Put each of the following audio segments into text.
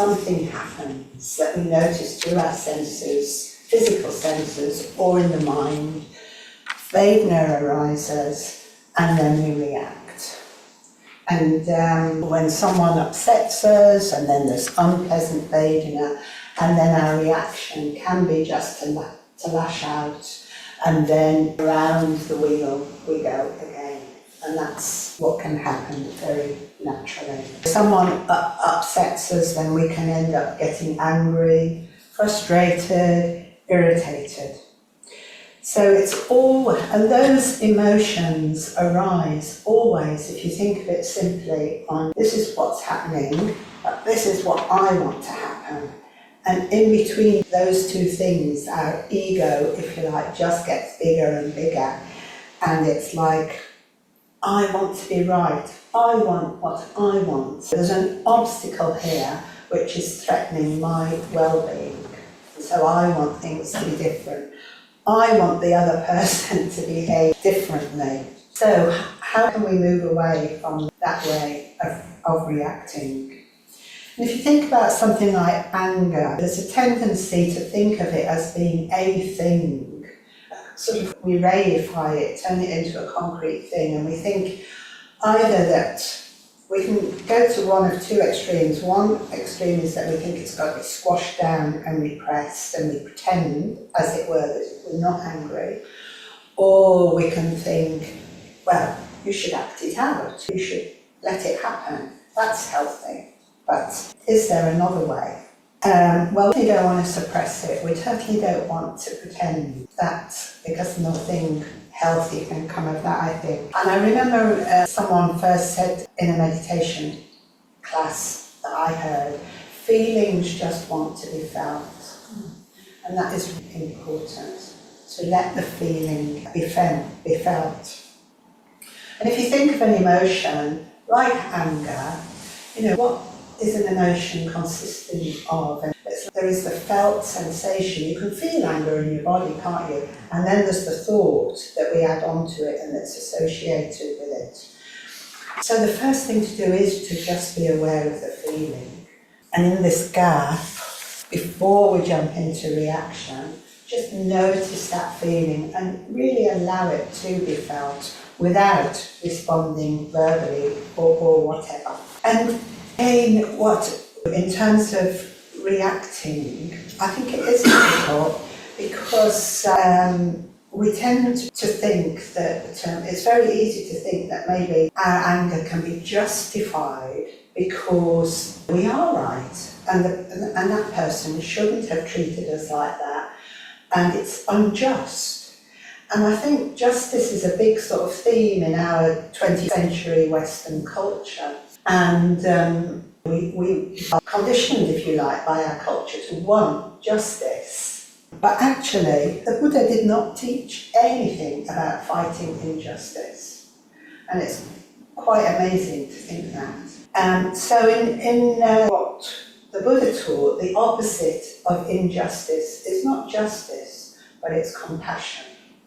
something happens that we notice through our senses, physical senses, or in the mind, Vedana arises, and then we react. And when someone upsets us, and then there's unpleasant Vedana, and then our reaction can be just to lash out, and then around the wheel we go again. And that's what can happen very naturally. If someone upsets us, then we can end up getting angry, frustrated, irritated. So it's all, and those emotions arise always, if you think of it simply, on this is what's happening, but this is what I want to happen. And in between those two things, our ego, if you like, just gets bigger and bigger. And it's like, I want to be right. I want what I want. There's an obstacle here which is threatening my well-being. So I want things to be different. I want the other person to behave differently. So how can we move away from that way of reacting? And if you think about something like anger, there's a tendency to think of it as being a thing. Sort of we reify it, turn it into a concrete thing, and we think either that we can go to one of two extremes. One extreme is that we think it's got to be squashed down and repressed, and we pretend, as it were, that we're not angry. Or we can think, well, you should act it out, you should let it happen. That's healthy. But is there another way? Well, we don't want to suppress it. We totally don't want to pretend that, because nothing healthy can come of that, I think. And I remember someone first said in a meditation class that I heard, feelings just want to be felt. And that is really important, to let the feeling be felt. And if you think of an emotion like anger, what is an emotion consisting of? And there is the felt sensation. You can feel anger in your body, can't you? And then there's the thought that we add on to it and that's associated with it. So the first thing to do is to just be aware of the feeling. And in this gap, before we jump into reaction, just notice that feeling and really allow it to be felt without responding verbally or whatever. And in terms of reacting, I think it is difficult because we tend to think that it's very easy to think that maybe our anger can be justified because we are right and that person shouldn't have treated us like that and it's unjust. And I think justice is a big sort of theme in our 20th century Western culture. And we are conditioned, if you like, by our culture to want justice. But actually, the Buddha did not teach anything about fighting injustice. And it's quite amazing to think that. So in what the Buddha taught, the opposite of injustice is not justice, but it's compassion.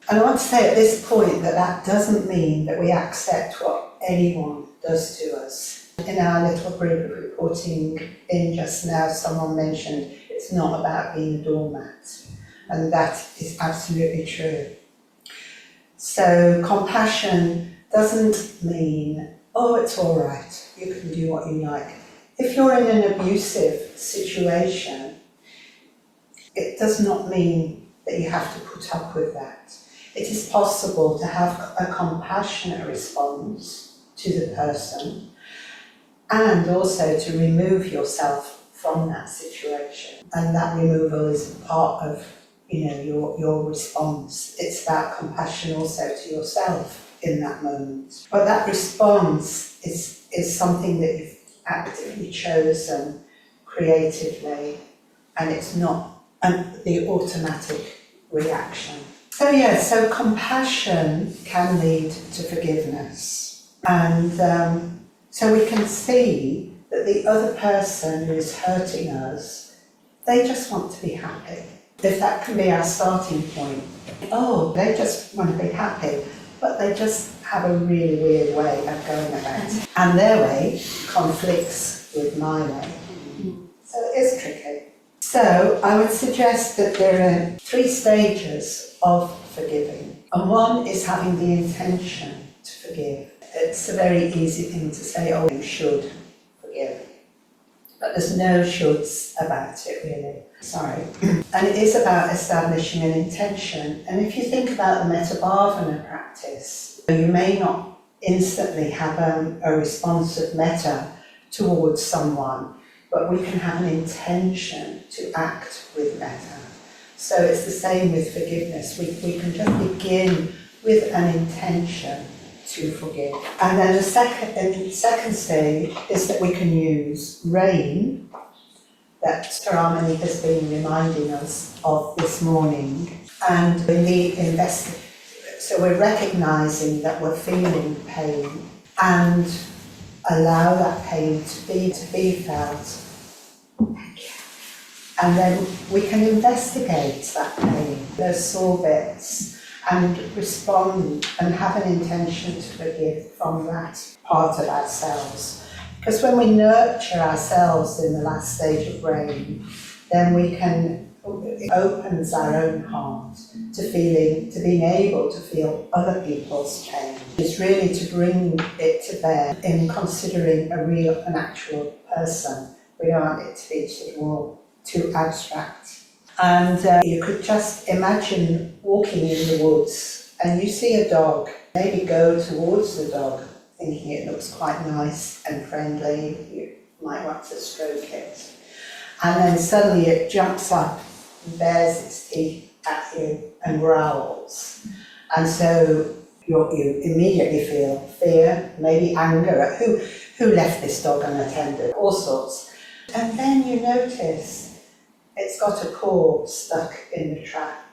And I want to say at this point that doesn't mean that we accept what anyone does to us. In our little group of reporting in just now, someone mentioned it's not about being a doormat, and that is absolutely true. So compassion doesn't mean, oh, it's all right, you can do what you like. If you're in an abusive situation, it does not mean that you have to put up with that. It is possible to have a compassionate response to the person and also to remove yourself from that situation. And that removal is part of your response. It's about compassion also to yourself in that moment. But that response is something that you've actively chosen creatively, and it's not the automatic reaction. So compassion can lead to forgiveness. And so we can see that the other person who is hurting us, they just want to be happy. If that can be our starting point. Oh, they just want to be happy, but they just have a really weird way of going about it. And their way conflicts with my way. So it is tricky. So I would suggest that there are 3 stages of forgiving. And one is having the intention to forgive. It's a very easy thing to say, oh, you should forgive. But there's no shoulds about it, really. Sorry. And it is about establishing an intention. And if you think about the metabhavana practice, you may not instantly have a response of metta towards someone, but we can have an intention to act with metta. So it's the same with forgiveness. We can just begin with an intention to forgive. And then the second stage is that we can use rain, that Taramani has been reminding us of this morning. And so we're recognising that we're feeling pain and allow that pain to be felt. And then we can investigate that pain, those sore bits, and respond and have an intention to forgive from that part of ourselves. Because when we nurture ourselves in the last stage of rain, then it opens our own heart to being able to feel other people's pain. It's really to bring it to bear in considering an actual person. We don't want it to be sort of more too abstract. And you could just imagine walking in the woods and you see a dog, maybe go towards the dog thinking it looks quite nice and friendly, you might want to stroke it. And then suddenly it jumps up and bares its teeth at you and growls. And so you immediately feel fear, maybe anger at who left this dog unattended, all sorts. And then you notice it's got a paw stuck in the trap.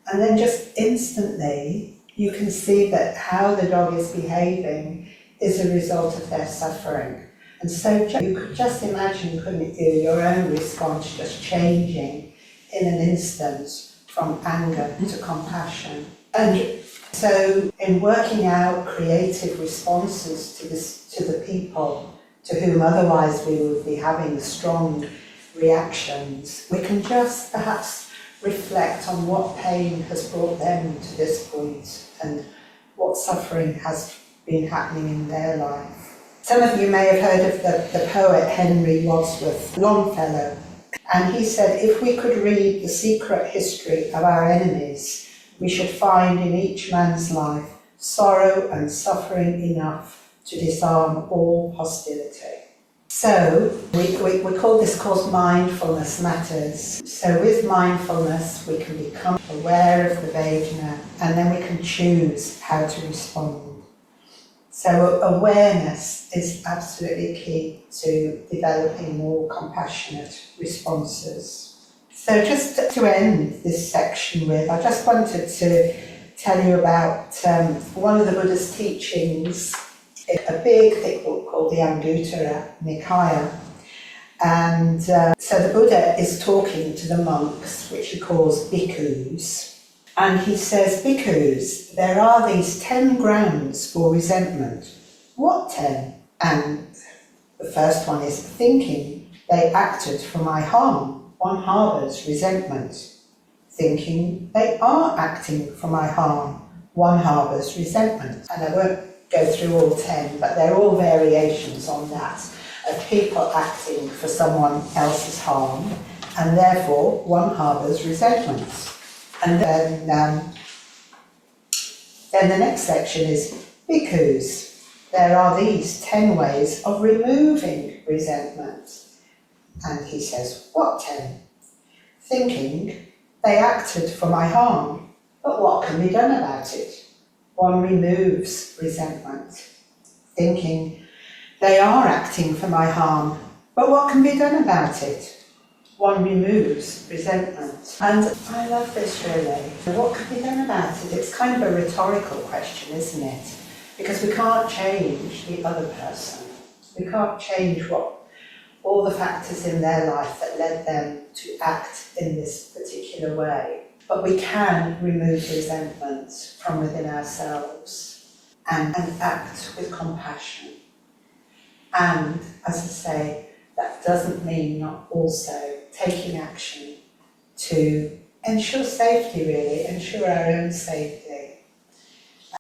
And then just instantly, you can see that how the dog is behaving is a result of their suffering. And so you could just imagine, couldn't you, your own response just changing in an instant from anger to compassion. And so in working out creative responses to the people to whom otherwise we would be having strong reactions, we can just perhaps reflect on what pain has brought them to this point and what suffering has been happening in their life. Some of you may have heard of the poet Henry Wadsworth Longfellow, and he said, if we could read the secret history of our enemies, we should find in each man's life sorrow and suffering enough to disarm all hostility. So we call this course Mindfulness Matters. So with mindfulness we can become aware of the Vedana and then we can choose how to respond. So awareness is absolutely key to developing more compassionate responses. So just to end this section with, I just wanted to tell you about one of the Buddha's teachings, a big thick book called the Anguttara Nikaya. And so the Buddha is talking to the monks, which he calls bhikkhus. And he says, bhikkhus, there are these 10 grounds for resentment. What 10? And the first one is thinking they acted for my harm. One harbours resentment. Thinking they are acting for my harm. One harbours resentment. And I won't go through all 10, but they're all variations on that, of people acting for someone else's harm, and therefore one harbours resentment. And then the next section is bhikkhus. There are these 10 ways of removing resentment. And he says, what 10? Thinking they acted for my harm, but what can be done about it? One removes resentment. Thinking they are acting for my harm, but what can be done about it? One removes resentment. And I love this really. What can be done about it? It's kind of a rhetorical question, isn't it? Because we can't change the other person. We can't change all the factors in their life that led them to act in this particular way. But we can remove resentment from within ourselves and act with compassion. And, as I say, that doesn't mean not also taking action to ensure safety, really, ensure our own safety.